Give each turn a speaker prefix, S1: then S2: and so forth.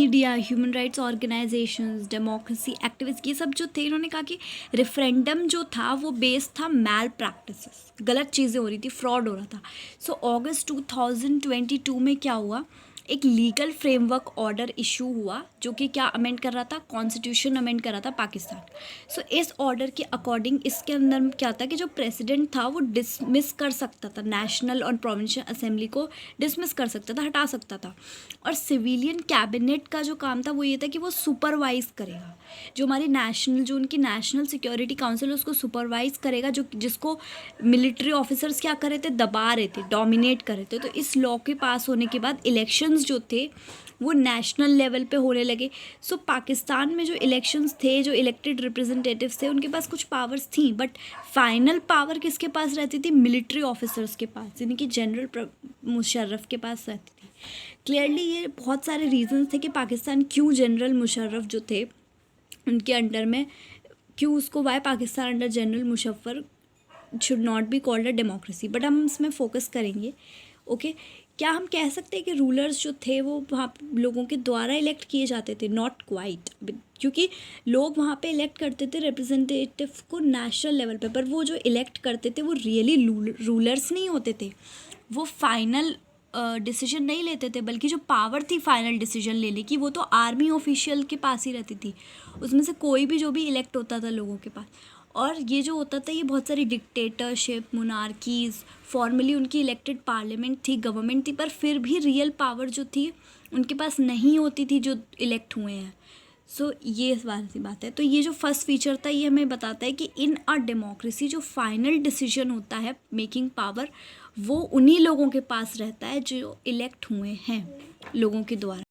S1: Media, human rights organisations, democracy activist, ये सब जो थे इन्होंने कहा कि रेफरेंडम जो था वो बेस्ड था मैल प्रैक्टिसेस, गलत चीज़ें हो रही थी, फ्रॉड हो रहा था. सो अगस्त 2022 में क्या हुआ, एक लीगल फ्रेमवर्क ऑर्डर इशू हुआ जो कि क्या अमेंड कर रहा था, कॉन्स्टिट्यूशन अमेंड कर रहा था पाकिस्तान. सो इस ऑर्डर के अकॉर्डिंग इसके अंदर क्या था कि जो प्रेसिडेंट था वो डिसमिस कर सकता था, नेशनल और प्रोविंशियल असेंबली को डिसमिस कर सकता था, हटा सकता था. और सिविलियन कैबिनेट का जो काम था वो ये था कि वो सुपरवाइज करेगा, जो हमारी नेशनल, जो उनकी नेशनल सिक्योरिटी काउंसिल उसको सुपरवाइज करेगा, जो जिसको मिलिट्री ऑफिसर्स क्या कर रहे थे, दबा रहे थे, डोमिनेट कर रहे थे. तो इस लॉ के पास होने के बाद इलेक्शंस जो थे वो नेशनल लेवल पे होने लगे. सो पाकिस्तान में जो इलेक्शंस थे, जो इलेक्टेड रिप्रेजेंटेटिव्स थे, उनके पास कुछ पावर्स थी, बट फाइनल पावर किसके पास रहती थी, मिलिट्री ऑफिसर्स के पास, यानी कि जनरल मुशर्रफ के पास रहती थी. क्लियरली ये बहुत सारे रीजंस थे कि पाकिस्तान क्यों जनरल मुशर्रफ जो थे उनके अंडर में, क्यों उसको, why Pakistan under general Musharraf should not be called a democracy. But हम इसमें फोकस करेंगे. ओके क्या हम कह सकते हैं कि रूलर्स जो थे वो वहाँ लोगों के द्वारा इलेक्ट किए जाते थे? नॉट क्वाइट, क्योंकि लोग वहाँ पे इलेक्ट करते थे रिप्रेजेंटेटिव को नेशनल लेवल पे, पर वो जो इलेक्ट करते थे वो रियली रूलर्स नहीं होते थे, वो फाइनल डिसीजन नहीं लेते थे, बल्कि जो पावर थी फाइनल डिसीजन लेने की वो तो आर्मी ऑफिशियल के पास ही रहती थी. उसमें से कोई भी जो भी इलेक्ट होता था लोगों के पास. और ये जो होता था ये बहुत सारी डिक्टेटरशिप, मोनार्कीज़, फॉर्मली उनकी इलेक्टेड पार्लियामेंट थी, गवर्नमेंट थी, पर फिर भी रियल पावर जो थी उनके पास नहीं होती थी जो इलेक्ट हुए हैं. सो ये वाली बात है. तो ये जो फर्स्ट फीचर था ये हमें बताता है कि इन अ डेमोक्रेसी जो फाइनल डिसीजन होता है, मेकिंग पावर, वो उन्हीं लोगों के पास रहता है जो इलेक्ट हुए हैं लोगों के द्वारा.